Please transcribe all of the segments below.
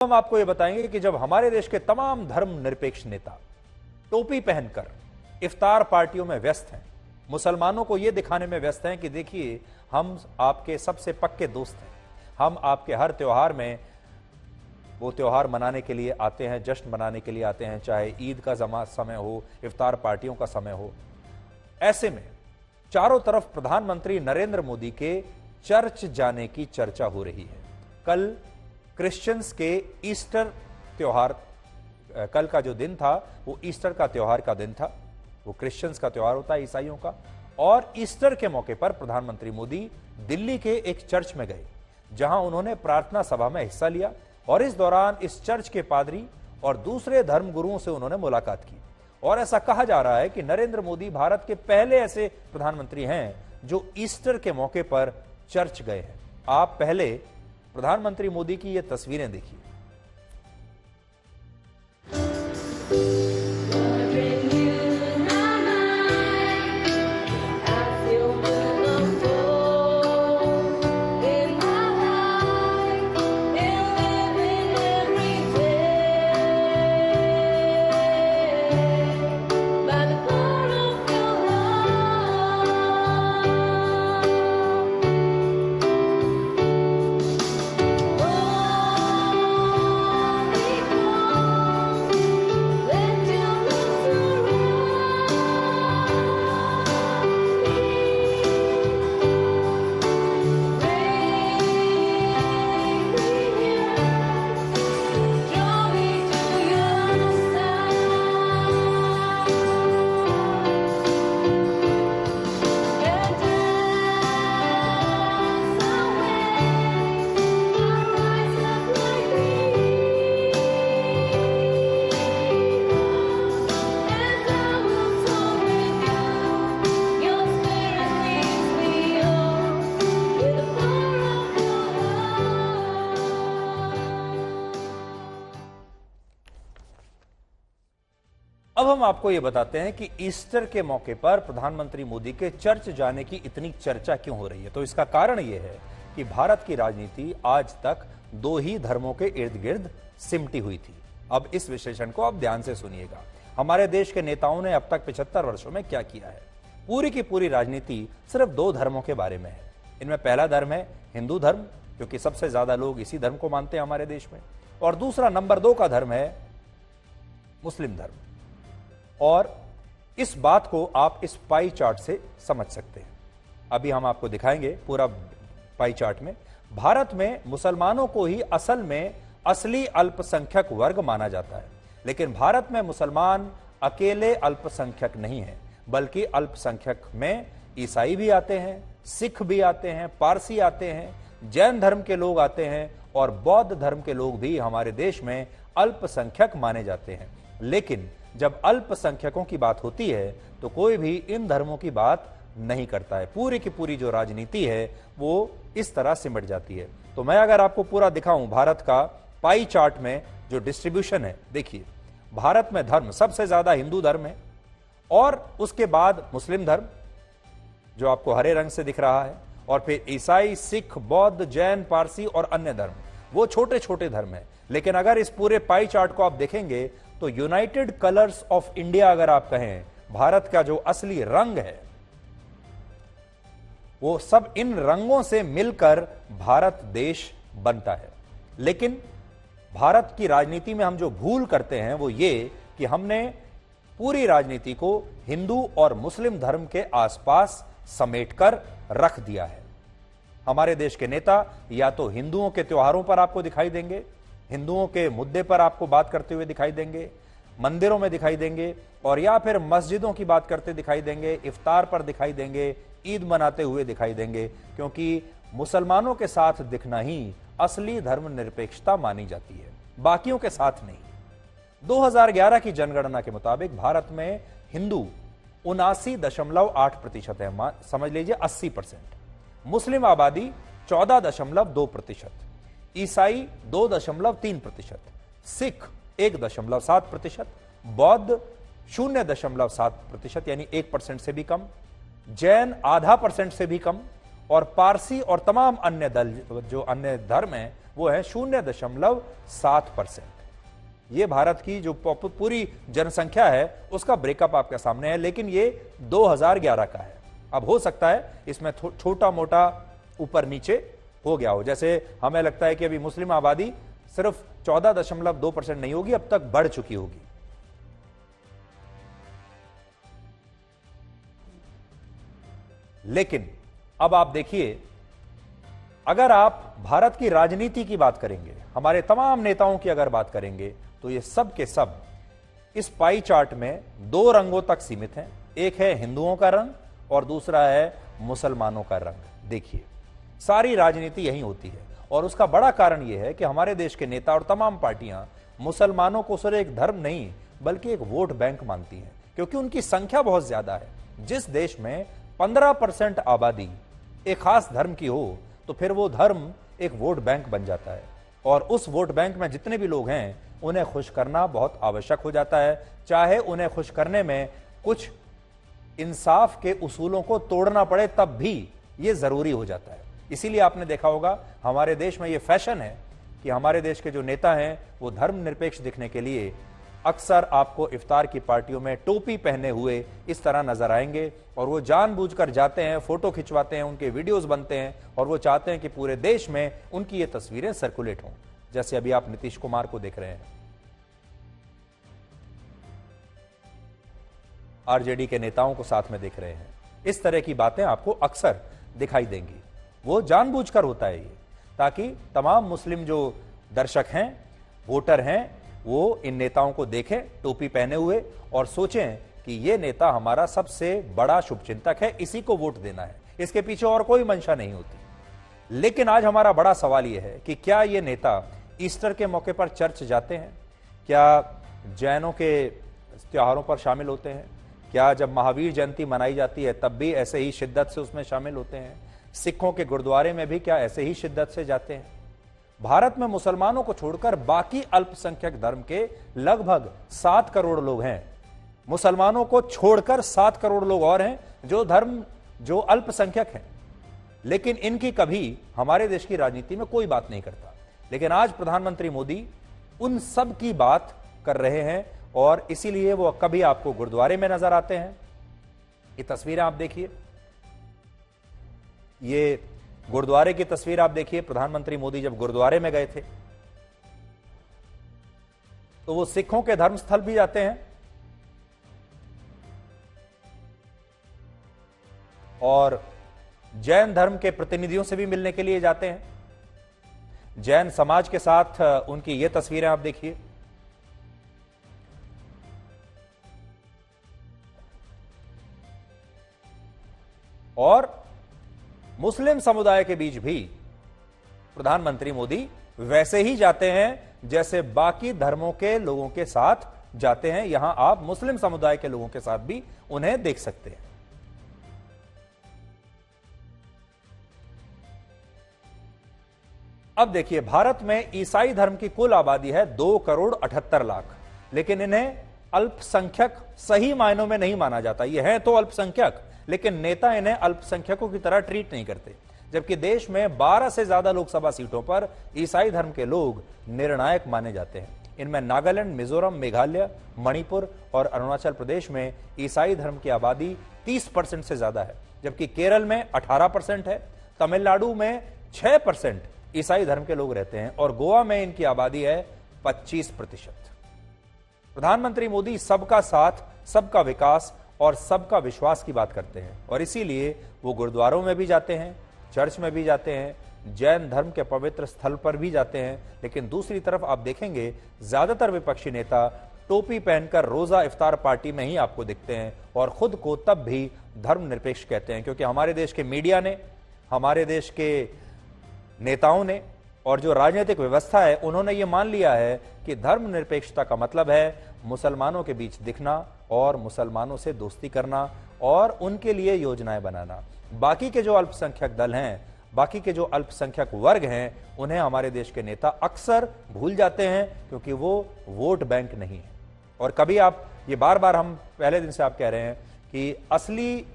हम आपको यह बताएंगे कि जब हमारे देश के तमाम धर्मनिरपेक्ष नेता टोपी पहनकर इफ्तार पार्टियों में व्यस्त हैं, मुसलमानों को यह दिखाने में व्यस्त हैं कि देखिए हम आपके सबसे पक्के दोस्त हैं, हम आपके हर त्योहार में वो त्योहार मनाने के लिए आते हैं, जश्न मनाने के लिए आते हैं, चाहे ईद का समय हो, इफ्तार पार्टियों का समय हो। ऐसे में चारों तरफ प्रधानमंत्री नरेंद्र मोदी के चर्च जाने की चर्चा हो रही है। कल क्रिश्चियंस के ईस्टर त्योहार, कल का जो दिन था वो ईस्टर का त्योहार का दिन था, वो क्रिश्चियंस का त्योहार होता है ईसाइयों का। और ईस्टर के मौके पर प्रधानमंत्री मोदी दिल्ली के एक चर्च में गए, जहां उन्होंने प्रार्थना सभा में हिस्सा लिया और इस दौरान इस चर्च के पादरी और दूसरे धर्मगुरुओं से उन्होंने मुलाकात की। और ऐसा कहा जा रहा है कि नरेंद्र मोदी भारत के पहले ऐसे प्रधानमंत्री हैं जो ईस्टर के मौके पर चर्च गए हैं। आप पहले प्रधानमंत्री मोदी की ये तस्वीरें देखिए। अब हम आपको यह बताते हैं कि ईस्टर के मौके पर प्रधानमंत्री मोदी के चर्च जाने की इतनी चर्चा क्यों हो रही है। तो इसका कारण यह है कि भारत की राजनीति आज तक दो ही धर्मों के इर्द गिर्द सिमटी हुई थी। अब इस विश्लेषण को आप ध्यान से सुनिएगा। हमारे देश के नेताओं ने अब तक 75 वर्षों में क्या किया है। पूरी की पूरी राजनीति सिर्फ दो धर्मों के बारे में है। इनमें पहला धर्म है हिंदू धर्म, क्योंकि सबसे ज्यादा लोग इसी धर्म को मानते हैं हमारे देश में, और दूसरा नंबर 2 का धर्म है मुस्लिम धर्म। और इस बात को आप इस पाई चार्ट से समझ सकते हैं। अभी हम आपको दिखाएंगे पूरा पाई चार्ट में। भारत में मुसलमानों को ही असल में असली अल्पसंख्यक वर्ग माना जाता है, लेकिन भारत में मुसलमान अकेले अल्पसंख्यक नहीं है, बल्कि अल्पसंख्यक में ईसाई भी आते हैं, सिख भी आते हैं, पारसी आते हैं, जैन धर्म के लोग आते हैं और बौद्ध धर्म के लोग भी हमारे देश में अल्पसंख्यक माने जाते हैं। लेकिन जब अल्पसंख्यकों की बात होती है तो कोई भी इन धर्मों की बात नहीं करता है। पूरी की पूरी जो राजनीति है वो इस तरह सिमट जाती है। तो मैं अगर आपको पूरा दिखाऊं भारत का पाई चार्ट में जो डिस्ट्रीब्यूशन है, देखिए भारत में धर्म सबसे ज्यादा हिंदू धर्म है और उसके बाद मुस्लिम धर्म जो आपको हरे रंग से दिख रहा है, और फिर ईसाई, सिख, बौद्ध, जैन, पारसी और अन्य धर्म, वो छोटे छोटे धर्म है। लेकिन अगर इस पूरे पाई चार्ट को आप देखेंगे तो यूनाइटेड कलर्स ऑफ इंडिया अगर आप कहें, भारत का जो असली रंग है, वो सब इन रंगों से मिलकर भारत देश बनता है। लेकिन भारत की राजनीति में हम जो भूल करते हैं वो ये कि हमने पूरी राजनीति को हिंदू और मुस्लिम धर्म के आसपास समेटकर रख दिया है। हमारे देश के नेता या तो हिंदुओं के त्योहारों पर आपको दिखाई देंगे, हिंदुओं के मुद्दे पर आपको बात करते हुए दिखाई देंगे, मंदिरों में दिखाई देंगे, और या फिर मस्जिदों की बात करते दिखाई देंगे, इफ्तार पर दिखाई देंगे, ईद मनाते हुए दिखाई देंगे, क्योंकि मुसलमानों के साथ दिखना ही असली धर्मनिरपेक्षता मानी जाती है, बाकियों के साथ नहीं। 2011 की जनगणना के मुताबिक भारत में हिंदू 79.8% है, समझ लीजिए 80%। मुस्लिम आबादी 14.2%, ईसाई 2.3%, सिख 1.7%, बौद्ध 0.7% यानी 1% से भी कम, जैन 0.5% से भी कम, और पारसी और तमाम अन्य दल जो अन्य धर्म हैं वो है 0.7%। ये भारत की जो पूरी जनसंख्या है उसका ब्रेकअप आपके सामने है, लेकिन ये 2011 का है। अब हो सकता है इसमें छोटा मोटा ऊपर नीचे हो गया हो, जैसे हमें लगता है कि अभी मुस्लिम आबादी सिर्फ 14.2% नहीं होगी, अब तक बढ़ चुकी होगी। लेकिन अब आप देखिए, अगर आप भारत की राजनीति की बात करेंगे, हमारे तमाम नेताओं की अगर बात करेंगे, तो ये सब के सब इस पाई चार्ट में दो रंगों तक सीमित हैं। एक है हिंदुओं का रंग और दूसरा है मुसलमानों का रंग। देखिए, सारी राजनीति यही होती है और उसका बड़ा कारण यह है कि हमारे देश के नेता और तमाम पार्टियां मुसलमानों को सिर्फ एक धर्म नहीं बल्कि एक वोट बैंक मानती हैं, क्योंकि उनकी संख्या बहुत ज्यादा है। जिस देश में 15% आबादी एक खास धर्म की हो तो फिर वो धर्म एक वोट बैंक बन जाता है, और उस वोट बैंक में जितने भी लोग हैं उन्हें खुश करना बहुत आवश्यक हो जाता है, चाहे उन्हें खुश करने में कुछ इंसाफ के उसूलों को तोड़ना पड़े, तब भी ये जरूरी हो जाता है। इसीलिए आपने देखा होगा हमारे देश में ये फैशन है कि हमारे देश के जो नेता हैं वो धर्मनिरपेक्ष दिखने के लिए अक्सर आपको इफ्तार की पार्टियों में टोपी पहने हुए इस तरह नजर आएंगे, और वो जानबूझकर जाते हैं, फोटो खिंचवाते हैं, उनके वीडियोस बनते हैं और वो चाहते हैं कि पूरे देश में उनकी ये तस्वीरें सर्कुलेट हों, जैसे अभी आप नीतीश कुमार को देख रहे हैं। आरजेडी के नेताओं को साथ में देख रहे हैं। इस तरह की बातें आपको अक्सर दिखाई देंगी। वो जानबूझकर होता है ये, ताकि तमाम मुस्लिम जो दर्शक हैं, वोटर हैं, वो इन नेताओं को देखें टोपी पहने हुए और सोचें कि ये नेता हमारा सबसे बड़ा शुभचिंतक है, इसी को वोट देना है, इसके पीछे और कोई मंशा नहीं होती। लेकिन आज हमारा बड़ा सवाल यह है कि क्या ये नेता ईस्टर के मौके पर चर्च जाते हैं? क्या जैनों के त्योहारों पर शामिल होते हैं? क्या जब महावीर जयंती मनाई जाती है तब भी ऐसे ही शिद्दत से उसमें शामिल होते हैं? सिखों के गुरुद्वारे में भी क्या ऐसे ही शिद्दत से जाते हैं? भारत में मुसलमानों को छोड़कर बाकी अल्पसंख्यक धर्म के लगभग 7 करोड़ लोग हैं। मुसलमानों को छोड़कर 7 करोड़ लोग और हैं जो अल्पसंख्यक हैं, लेकिन इनकी कभी हमारे देश की राजनीति में कोई बात नहीं करता। लेकिन आज प्रधानमंत्री मोदी उन सब की बात कर रहे हैं और इसीलिए वो कभी आपको गुरुद्वारे में नजर आते हैं। ये तस्वीरें आप देखिए, ये गुरुद्वारे की तस्वीर आप देखिए। प्रधानमंत्री मोदी जब गुरुद्वारे में गए थे तो वो सिखों के धर्मस्थल भी जाते हैं और जैन धर्म के प्रतिनिधियों से भी मिलने के लिए जाते हैं। जैन समाज के साथ उनकी ये तस्वीरें आप देखिए। और मुस्लिम समुदाय के बीच भी प्रधानमंत्री मोदी वैसे ही जाते हैं जैसे बाकी धर्मों के लोगों के साथ जाते हैं। यहां आप मुस्लिम समुदाय के लोगों के साथ भी उन्हें देख सकते हैं। अब देखिए, भारत में ईसाई धर्म की कुल आबादी है 2,78,00,000, लेकिन इन्हें अल्पसंख्यक सही मायनों में नहीं माना जाता। ये है तो अल्पसंख्यक, लेकिन नेता इन्हें अल्पसंख्यकों की तरह ट्रीट नहीं करते। जबकि देश में 12 से ज्यादा लोकसभा सीटों पर ईसाई धर्म के लोग निर्णायक माने जाते हैं। इनमें नागालैंड, मिजोरम, मेघालय, मणिपुर और अरुणाचल प्रदेश में ईसाई धर्म की आबादी 30% से ज्यादा है, जबकि केरल में 18% है, तमिलनाडु में 6% ईसाई धर्म के लोग रहते हैं और गोवा में इनकी आबादी है 25%। प्रधानमंत्री मोदी सबका साथ, सबका विकास और सबका विश्वास की बात करते हैं और इसीलिए वो गुरुद्वारों में भी जाते हैं, चर्च में भी जाते हैं, जैन धर्म के पवित्र स्थल पर भी जाते हैं। लेकिन दूसरी तरफ आप देखेंगे ज्यादातर विपक्षी नेता टोपी पहनकर रोजा इफ्तार पार्टी में ही आपको दिखते हैं और खुद को तब भी धर्मनिरपेक्ष कहते हैं, क्योंकि हमारे देश के मीडिया ने, हमारे देश के नेताओं ने और जो राजनीतिक व्यवस्था है उन्होंने ये मान लिया है कि धर्मनिरपेक्षता का मतलब है मुसलमानों के बीच दिखना और मुसलमानों से दोस्ती करना और उनके लिए योजनाएं बनाना। बाकी के जो अल्पसंख्यक दल हैं, बाकी के जो अल्पसंख्यक वर्ग हैं, उन्हें हमारे देश के नेता अक्सर भूल जाते हैं क्योंकि वो वोट बैंक नहीं है। और कभी आप ये बार बार हम पहले दिन से आप कह रहे हैं कि असली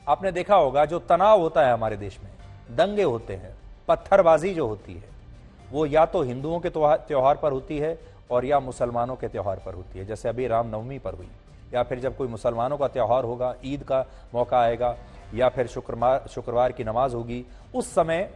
आपने देखा होगा जो तनाव होता है हमारे देश में, दंगे होते हैं, पत्थरबाजी जो होती है, वो या तो हिंदुओं के त्योहार पर होती है और या मुसलमानों के त्योहार पर होती है, जैसे अभी रामनवमी पर हुई, या फिर जब कोई मुसलमानों का त्यौहार होगा, ईद का मौका आएगा, या फिर शुक्रवार की नमाज होगी, उस समय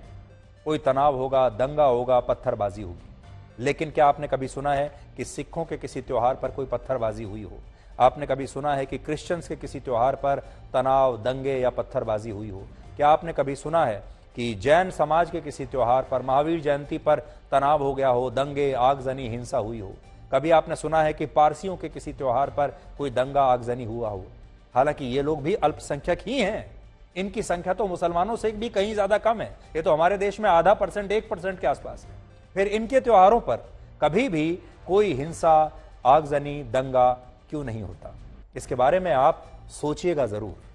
कोई तनाव होगा, दंगा होगा, पत्थरबाजी होगी। लेकिन क्या आपने कभी सुना है कि सिखों के किसी त्योहार पर कोई पत्थरबाजी हुई हो? आपने कभी सुना है कि क्रिश्चियंस के किसी त्योहार पर तनाव, दंगे या पत्थरबाजी हुई हो? क्या आपने कभी सुना है कि जैन समाज के किसी त्योहार पर, महावीर जयंती पर तनाव हो गया हो, दंगे, आगजनी, हिंसा हुई हो? कभी आपने सुना है कि पारसियों के किसी त्योहार पर कोई दंगा, आगजनी हुआ हो? हालांकि ये लोग भी अल्पसंख्यक ही हैं, इनकी संख्या तो मुसलमानों से भी कहीं ज्यादा कम है। ये तो हमारे देश में आधा परसेंट, 1% के आसपास है। फिर इनके त्योहारों पर कभी भी कोई हिंसा, आगजनी, दंगा क्यों नहीं होता? इसके बारे में आप सोचिएगा जरूर।